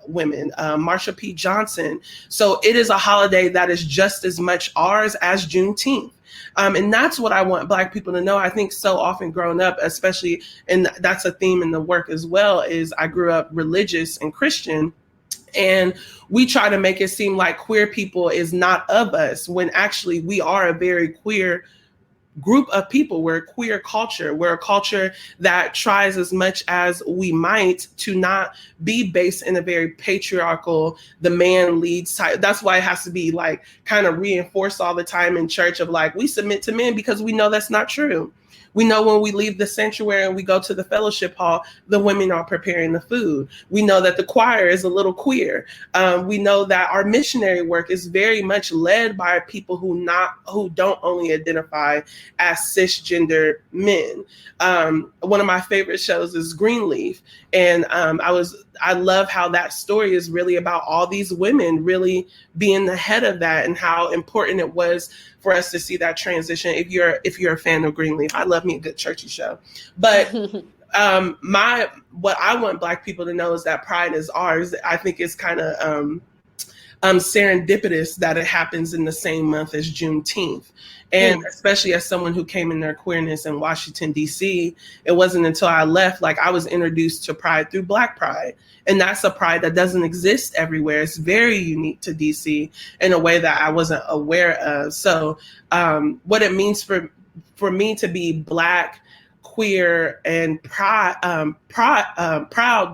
women, Marsha P. Johnson. So it is a holiday that is just as much ours as Juneteenth. And that's what I want Black people to know. I think so often growing up, especially, and that's a theme in the work as well, is I grew up religious and Christian. And we try to make it seem like queer people is not of us, when actually we are a very queer group of people. We're a queer culture. We're a culture that tries as much as we might to not be based in a very patriarchal, the man leads type. That's why it has to be like kind of reinforced all the time in church of like, we submit to men, because we know that's not true. We know when we leave the sanctuary and we go to the fellowship hall, the women are preparing the food. We know that the choir is a little queer. We know that our missionary work is very much led by people who don't only identify as cisgender men. One of my favorite shows is Greenleaf. And I love how that story is really about all these women really being the head of that, and how important it was for us to see that transition. If you're a fan of Greenleaf, I love me a good churchy show. But what I want Black people to know is that Pride is ours. I think it's kind of serendipitous that it happens in the same month as Juneteenth. And especially as someone who came in their queerness in Washington, D.C., it wasn't until I left, like, I was introduced to Pride through Black Pride. And that's a Pride that doesn't exist everywhere. It's very unique to D.C. in a way that I wasn't aware of. So what it means for me to be Black, queer and proud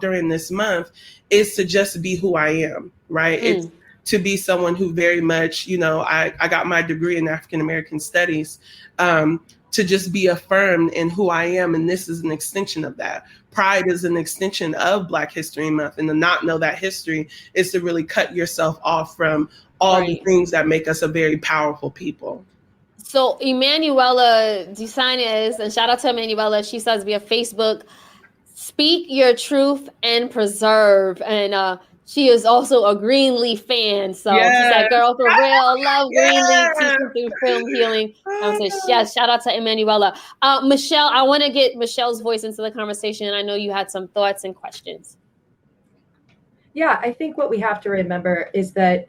during this month is to just be who I am, right? It's to be someone who very much, I got my degree in African American Studies, to just be affirmed in who I am. And this is an extension of that. Pride is an extension of Black History Month. And to not know that history is to really cut yourself off from all the things that make us a very powerful people. So Emanuela Designes, and shout out to Emanuela, she says via Facebook, speak your truth and preserve. And she is also a Greenleaf fan. So she said, girl, for real, love Greenleaf, teaching through film healing. So yes, shout out to Emanuela. Michelle, I want to get Michelle's voice into the conversation. I know you had some thoughts and questions. Yeah, I think what we have to remember is that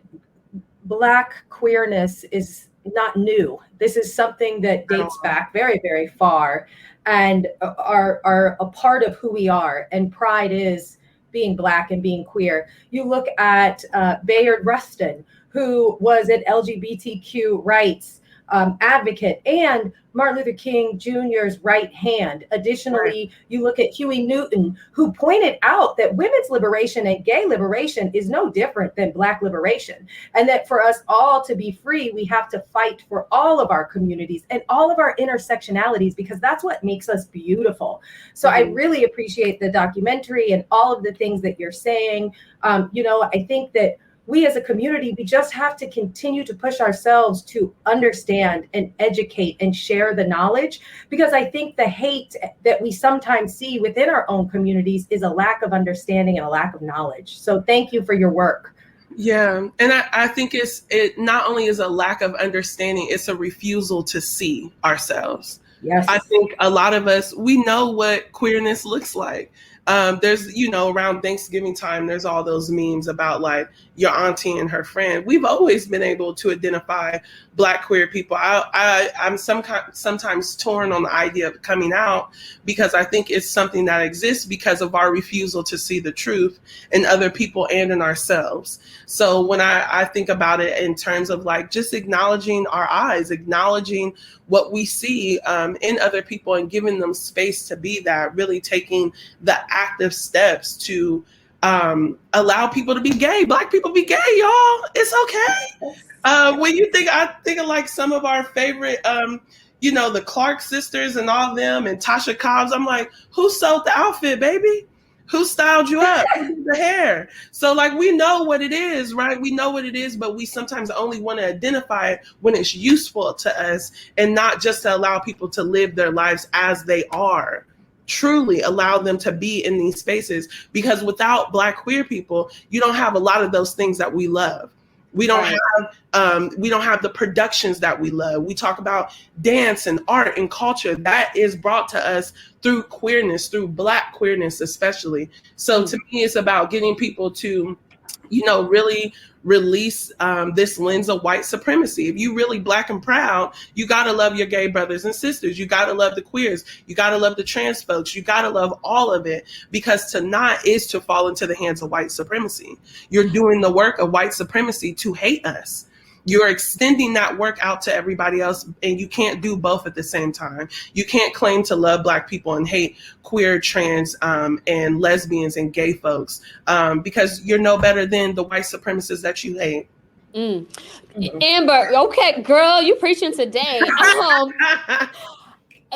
Black queerness is not new. This is something that dates back very, very far and are a part of who we are. And pride is being Black and being queer. You look at Bayard Rustin, who was an LGBTQ rights advocate and Martin Luther King Jr.'s right hand. Additionally, you look at Huey Newton, who pointed out that women's liberation and gay liberation is no different than Black liberation. And that for us all to be free, we have to fight for all of our communities and all of our intersectionalities, because that's what makes us beautiful. So I really appreciate the documentary and all of the things that you're saying. I think that we as a community, we just have to continue to push ourselves to understand and educate and share the knowledge, because I think the hate that we sometimes see within our own communities is a lack of understanding and a lack of knowledge. So thank you for your work. Yeah. And I think it not only is a lack of understanding, it's a refusal to see ourselves. Yes. I think a lot of us, we know what queerness looks like. There's, around Thanksgiving time, there's all those memes about like your auntie and her friend. We've always been able to identify Black queer people. I'm sometimes torn on the idea of coming out, because I think it's something that exists because of our refusal to see the truth in other people and in ourselves. So when I think about it in terms of like just acknowledging our eyes, acknowledging what we see in other people and giving them space to be that, really taking the active steps to allow people to be gay. Black people be gay, y'all. It's okay. When I think of like some of our favorite, the Clark sisters and all of them, and Tasha Cobbs. I'm like, who sewed the outfit, baby? Who styled you up? Who did the hair? So like, we know what it is, right? We know what it is, but we sometimes only want to identify it when it's useful to us, and not just to allow people to live their lives as they are. Truly allow them to be in these spaces, because without Black queer people, you don't have a lot of those things that we love. We don't have the productions that we love. We talk about dance and art and culture that is brought to us through queerness, through Black queerness especially. So to me, it's about getting people to, really release this lens of white supremacy. If you really Black and proud, you got to love your gay brothers and sisters. You got to love the queers. You got to love the trans folks. You got to love all of it, because to not is to fall into the hands of white supremacy. You're doing the work of white supremacy to hate us. You're extending that work out to everybody else, and you can't do both at the same time. You can't claim to love Black people and hate queer, trans, and lesbians and gay folks, because you're no better than the white supremacists that you hate. Amber, okay, girl, you preaching today.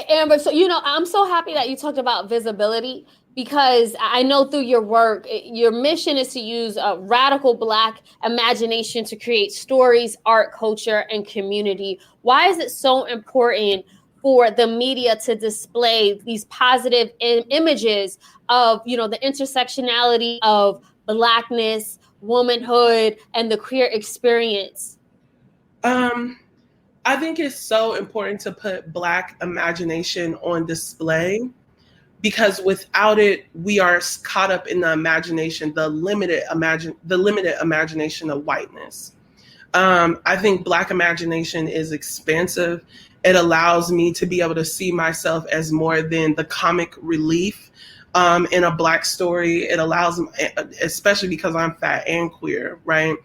Amber, so I'm so happy that you talked about visibility, because I know through your work, your mission is to use a radical Black imagination to create stories, art, culture, and community. Why is it so important for the media to display these positive images of, the intersectionality of Blackness, womanhood, and the queer experience? I think it's so important to put Black imagination on display, because without it, we are caught up in the imagination, the limited imagination of whiteness. I think Black imagination is expansive. It allows me to be able to see myself as more than the comic relief in a Black story. It allows them, especially because I'm fat and queer, right?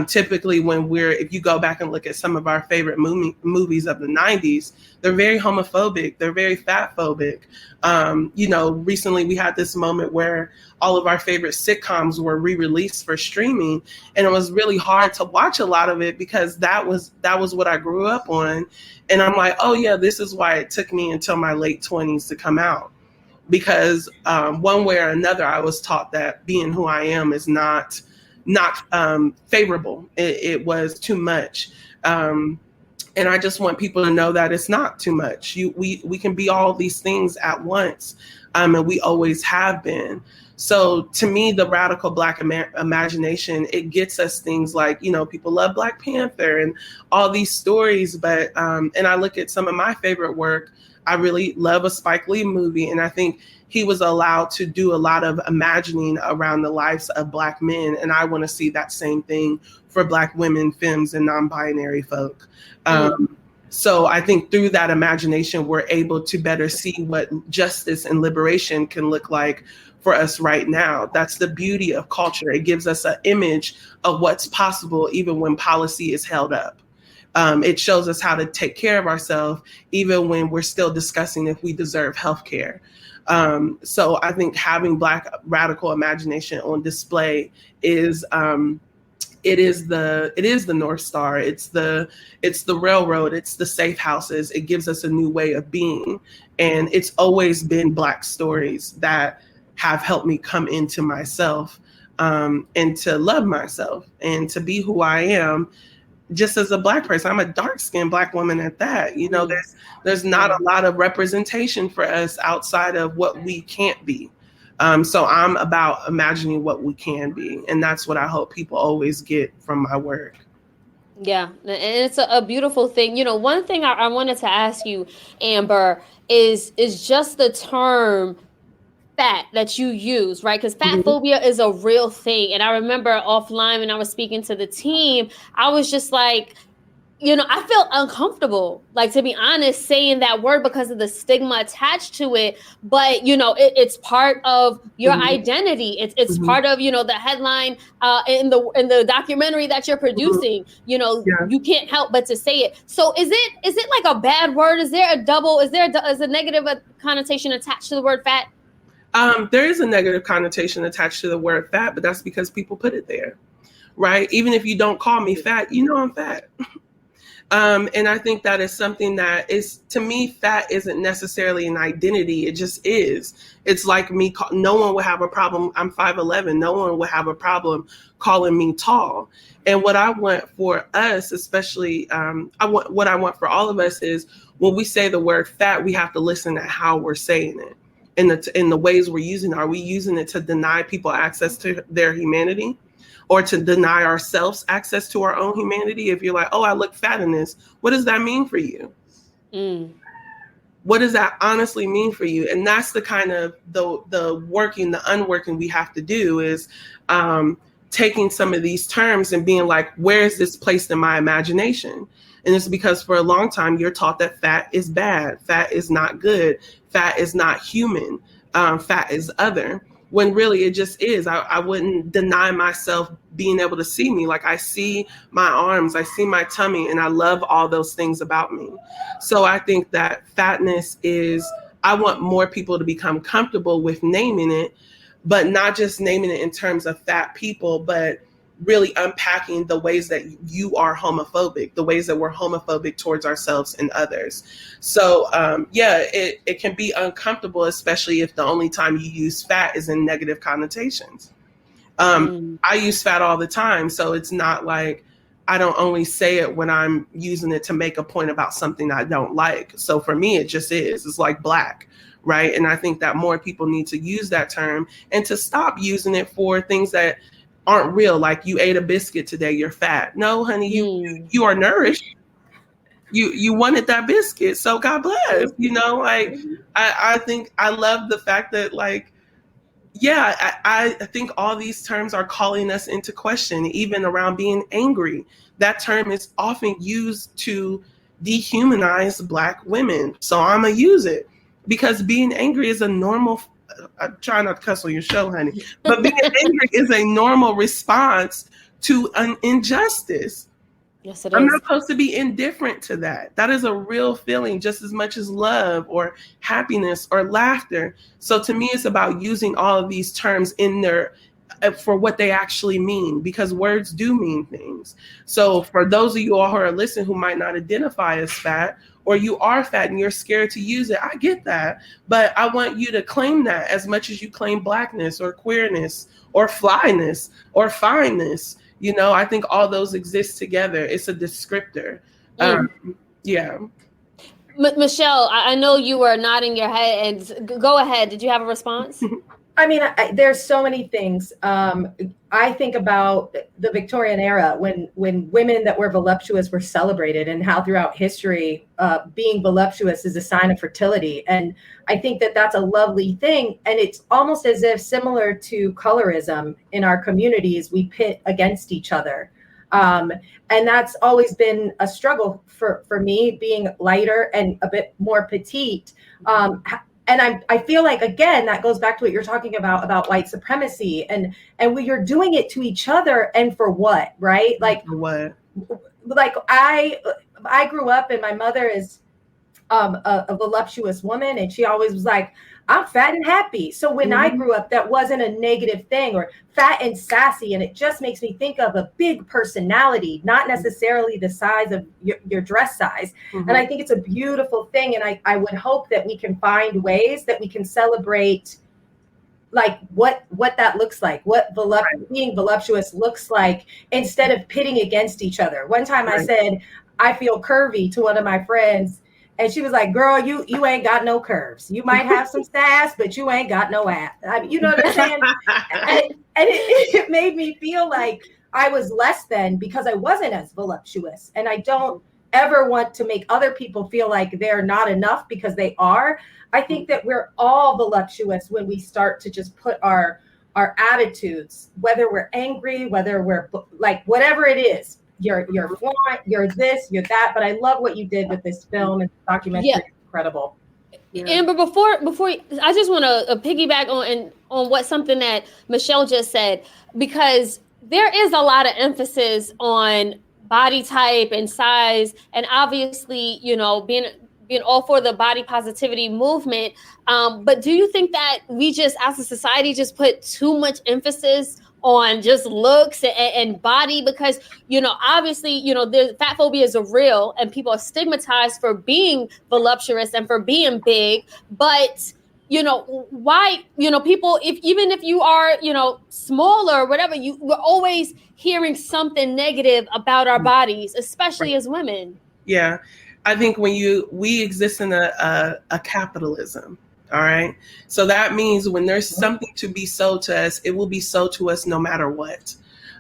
Typically if you go back and look at some of our favorite movies of the 90s, they're very homophobic. They're very fat phobic. Recently we had this moment where all of our favorite sitcoms were re-released for streaming. And it was really hard to watch a lot of it because that was what I grew up on. And I'm like, oh yeah, this is why it took me until my late 20s to come out. Because one way or another, I was taught that being who I am is not favorable. It was too much. And I just want people to know that it's not too much. We can be all these things at once. And we always have been. So to me, the radical Black imagination, it gets us things like, people love Black Panther and all these stories. But and I look at some of my favorite work. I really love a Spike Lee movie. And I think he was allowed to do a lot of imagining around the lives of Black men. And I want to see that same thing for Black women, femmes, and non-binary folk. So I think through that imagination, we're able to better see what justice and liberation can look like for us right now. That's the beauty of culture. It gives us an image of what's possible, even when policy is held up. It shows us how to take care of ourselves, even when we're still discussing if we deserve health care. So I think having Black radical imagination on display is it is the North Star. It's the railroad. It's the safe houses. It gives us a new way of being. And it's always been Black stories that have helped me come into myself and to love myself and to be who I am. Just as a Black person, I'm a dark-skinned Black woman at that. There's not a lot of representation for us outside of what we can't be. So I'm about imagining what we can be. And that's what I hope people always get from my work. Yeah, and it's a beautiful thing. One thing I wanted to ask you, Amber, is just the term fat that you use, right? Because fat phobia is a real thing. And I remember offline when I was speaking to the team, I was just like, I felt uncomfortable, like, to be honest, saying that word because of the stigma attached to it. But, it's part of your identity. It's part of, the headline in the documentary that you're producing. You can't help but to say it. So is it like a bad word? Is there a negative connotation attached to the word fat? There is a negative connotation attached to the word fat, but that's because people put it there, right? Even if you don't call me fat, I'm fat. And I think that is something that is, to me, fat isn't necessarily an identity. It just is. It's like me. No one would have a problem. I'm 5'11". No one would have a problem calling me tall. And what I want for us, especially, what I want for all of us is when we say the word fat, we have to listen to how we're saying it. In the ways we're using it. Are we using it to deny people access to their humanity? Or to deny ourselves access to our own humanity? If you're like, oh, I look fat in this, what does that mean for you? What does that honestly mean for you? And that's the kind of the unworking we have to do is taking some of these terms and being like, where is this placed in my imagination? And it's because for a long time, you're taught that fat is bad. Fat is not good. Fat is not human. Fat is other. When really it just is. I wouldn't deny myself being able to see me. Like, I see my arms, I see my tummy, and I love all those things about me. So I think that fatness I want more people to become comfortable with naming it, but not just naming it in terms of fat people, but really unpacking the ways that you are homophobic, the ways that we're homophobic towards ourselves and others. So it can be uncomfortable, especially if the only time you use fat is in negative connotations. I use fat all the time. So it's not like I don't only say it when I'm using it to make a point about something I don't like. So for me, it just is. It's like Black, right? And I think that more people need to use that term and to stop using it for things that aren't real. Like, you ate a biscuit today, you're fat. No, honey, you are nourished. You wanted that biscuit, so God bless. I think I love the fact that, like, I think all these terms are calling us into question, even around being angry. That term is often used to dehumanize Black women. So I'm gonna use it because being angry is a normal I try not to cuss on your show, honey. But being angry is a normal response to an injustice. Yes, it I'm is. not supposed to be indifferent to that. That is a real feeling just as much as love or happiness or laughter. So to me, it's about using all of these terms in their for what they actually mean, because words do mean things. So for those of you all who are listening who might not identify as fat, or you are fat and you're scared to use it, I get that. But I want you to claim that as much as you claim blackness or queerness or flyness or fineness. You know, I think all those exist together. It's a descriptor. Yeah. Michelle, I know you were nodding your head, and go ahead. Did you have a response? I mean, there's so many things. I think about the Victorian era when women that were voluptuous were celebrated, and how throughout history, being voluptuous is a sign of fertility. And I think that that's a lovely thing. And it's almost as if, similar to colorism in our communities, we pit against each other. And that's always been a struggle for me, being lighter and a bit more petite. And I feel like, again, that goes back to what you're talking about white supremacy, and you're doing it to each other, and for what, right? Like What? Like I grew up, and my mother is a voluptuous woman, and she always was like, I'm fat and happy. So when I grew up, that wasn't a negative thing, or fat and sassy. And it just makes me think of a big personality, not necessarily the size of your dress size. And I think it's a beautiful thing. And I would hope that we can find ways that we can celebrate like what that looks like, what being voluptuous looks like, instead of pitting against each other. One time I said, I feel curvy to one of my friends. And she was like, girl, you ain't got no curves. You might have some sass, but you ain't got no ass. You know what I'm saying? and it made me feel like I was less than, because I wasn't as voluptuous. And I don't ever want to make other people feel like they're not enough, because they are. I think that we're all voluptuous when we start to just put our attitudes, whether we're angry, whether we're like, whatever it is, you're flaunt, you're this, you're that. But I love what you did with this film and documentary. Yeah. It's incredible. Amber, before I just want to piggyback on what something that Michelle just said, because there is a lot of emphasis on body type and size, and obviously, you know, being all for the body positivity movement. But do you think that we just, as a society, just put too much emphasis on just looks and body? Because, you know, obviously, you know, the fat phobia is real, and people are stigmatized for being voluptuous and for being big. But, you know, why, you know, people, even if you are, you know, smaller or whatever, we're always hearing something negative about our bodies, especially as women. Yeah. I think we exist in a capitalism. All right. So that means when there's something to be sold to us, it will be sold to us no matter what.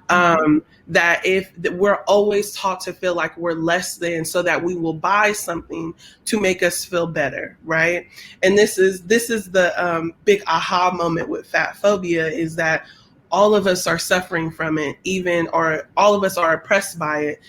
That we're always taught to feel like we're less than, so that we will buy something to make us feel better. Right. And this is the big aha moment with fat phobia, is that all of us are suffering from it, or all of us are oppressed by it,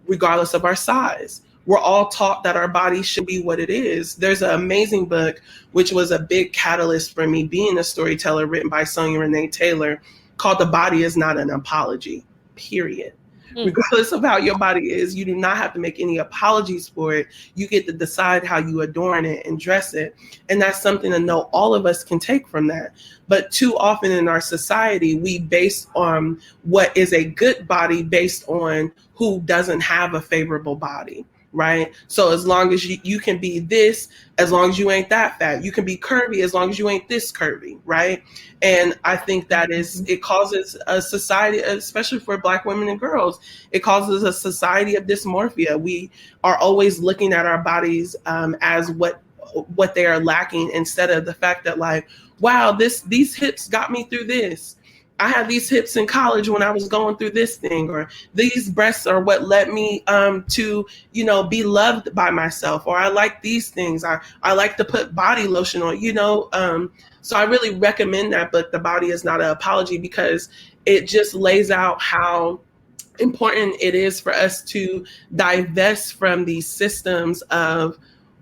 regardless of our size. We're all taught that our body should be what it is. There's an amazing book, which was a big catalyst for me being a storyteller, written by Sonia Renee Taylor, called The Body Is Not an Apology, period. Regardless of how your body is, you do not have to make any apologies for it. You get to decide how you adorn it and dress it. And that's something to know all of us can take from that. But too often in our society, we base on what is a good body based on who doesn't have a favorable body. Right. So as long as you can be this, as long as you ain't that fat, you can be curvy as long as you ain't this curvy. Right. And I think it causes a society, especially for Black women and girls, it causes a society of dysmorphia. We are always looking at our bodies as what they are lacking, instead of the fact that, like, wow, these hips got me through this. I had these hips in college when I was going through this thing, or these breasts are what led me to, you know, be loved by myself, or I like these things. I like to put body lotion on, you know. So I really recommend that book, The Body Is Not an Apology, because it just lays out how important it is for us to divest from these systems of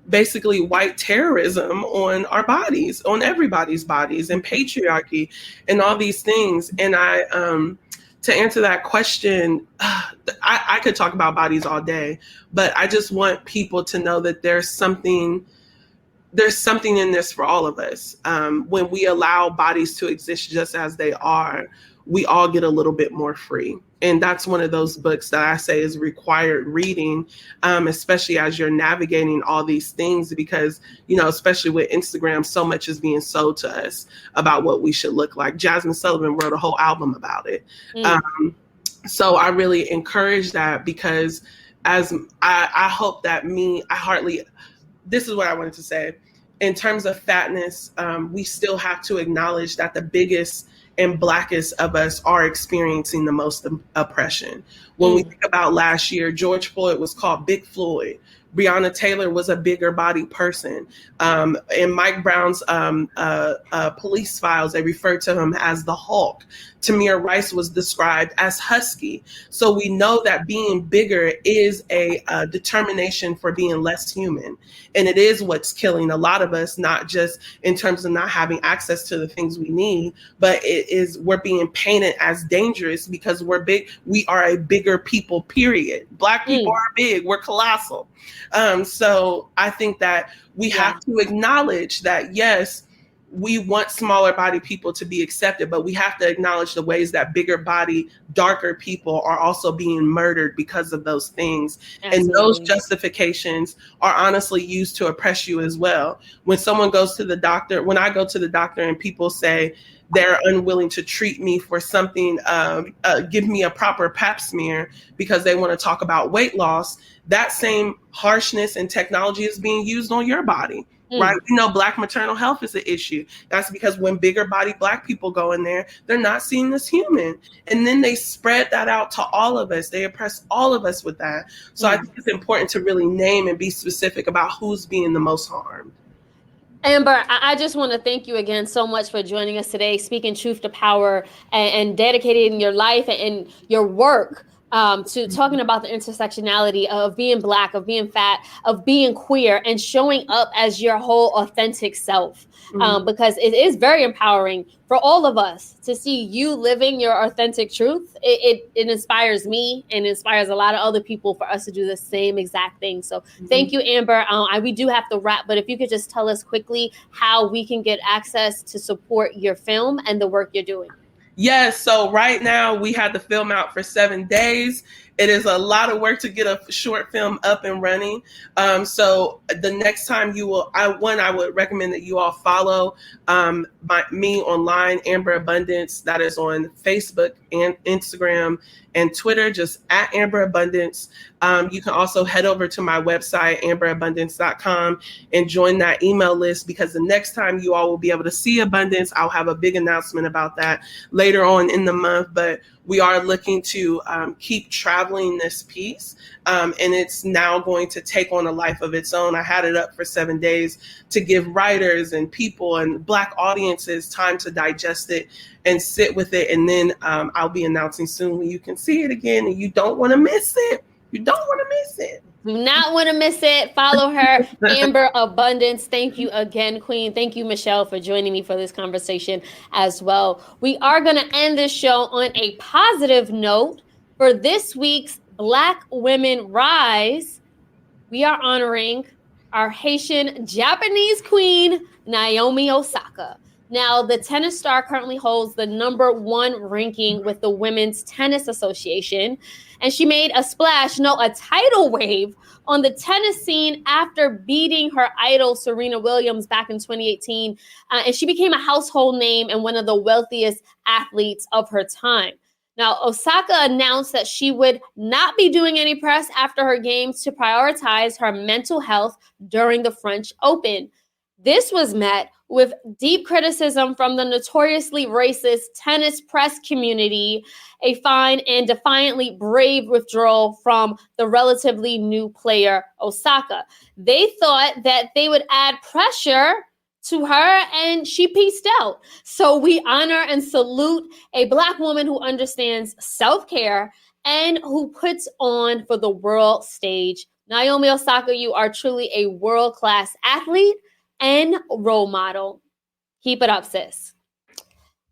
basically white terrorism on our bodies, on everybody's bodies, and patriarchy and all these things. And to answer that question, I could talk about bodies all day, but I just want people to know that there's something in this for all of us. When we allow bodies to exist just as they are, we all get a little bit more free. And that's one of those books that I say is required reading, especially as you're navigating all these things, because, especially with Instagram, so much is being sold to us about what we should look like. Jasmine Sullivan wrote a whole album about it. So I really encourage that, because as I hope that this is what I wanted to say. In terms of fatness, we still have to acknowledge that the biggest and blackest of us are experiencing the most oppression. When we think about last year, George Floyd was called Big Floyd. Breonna Taylor was a bigger body person. In Mike Brown's police files, they referred to him as the Hulk. Tamir Rice was described as husky. So we know that being bigger is a determination for being less human. And it is what's killing a lot of us, not just in terms of not having access to the things we need, but we're being painted as dangerous because we're big. We are a bigger people, period. Black people are big. We're colossal. So I think that we have to acknowledge that, yes, we want smaller body people to be accepted, but we have to acknowledge the ways that bigger body, darker people are also being murdered because of those things. Absolutely. And those justifications are honestly used to oppress you as well. When someone goes to the doctor, when I go to the doctor and people say they're unwilling to treat me for something, give me a proper pap smear because they want to talk about weight loss, that same harshness and technology is being used on your body. Right? We know Black maternal health is an issue. That's because when bigger body Black people go in there, they're not seen as human. And then they spread that out to all of us. They oppress all of us with that. So I think it's important to really name and be specific about who's being the most harmed. Amber, I just want to thank you again so much for joining us today, speaking truth to power and dedicating your life and your work to talking about the intersectionality of being Black, of being fat, of being queer, and showing up as your whole authentic self. Because it is very empowering for all of us to see you living your authentic truth. It inspires me and inspires a lot of other people for us to do the same exact thing. So thank you, Amber. We do have to wrap, but if you could just tell us quickly how we can get access to support your film and the work you're doing. Yes. So right now we had the film out for 7 days. It is a lot of work to get a short film up and running. So the next time I would recommend that you all follow me online, Amber Abundance. That is on Facebook and Instagram and Twitter, just at Amber Abundance. You can also head over to my website, amberabundance.com, and join that email list, because the next time you all will be able to see Abundance, I'll have a big announcement about that later on in the month. But we are looking to keep traveling this piece, and it's now going to take on a life of its own. I had it up for 7 days to give writers and people and Black audiences time to digest it and sit with it. And then I'll be announcing soon when you can see it again, and you don't want to miss it. You don't want to miss it. Do not want to miss it. Follow her, Amber Abundance. Thank you again, Queen. Thank you, Michelle, for joining me for this conversation as well. We are going to end this show on a positive note. For this week's Black Women Rise, we are honoring our Haitian Japanese queen, Naomi Osaka. Now, the tennis star currently holds the #1 ranking with the Women's Tennis Association, and she made a tidal wave on the tennis scene after beating her idol, Serena Williams, back in 2018, and she became a household name and one of the wealthiest athletes of her time. Now, Osaka announced that she would not be doing any press after her games to prioritize her mental health during the French Open. This was met with deep criticism from the notoriously racist tennis press community, a fine and defiantly brave withdrawal from the relatively new player, Osaka. They thought that they would add pressure to her, and she peaced out. So we honor and salute a Black woman who understands self-care and who puts on for the world stage. Naomi Osaka, you are truly a world-class athlete and role model. Keep it up, sis.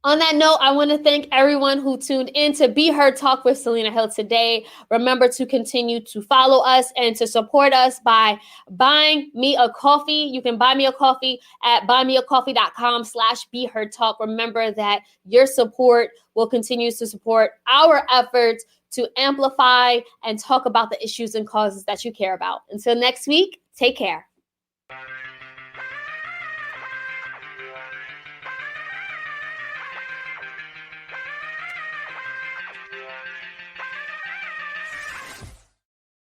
On that note, I want to thank everyone who tuned in to Be Her Talk with Selena Hill today. Remember to continue to follow us and to support us by buying me a coffee. You can buy me a coffee at buymeacoffee.com/BeHerTalk. Remember that your support will continue to support our efforts to amplify and talk about the issues and causes that you care about. Until next week, take care.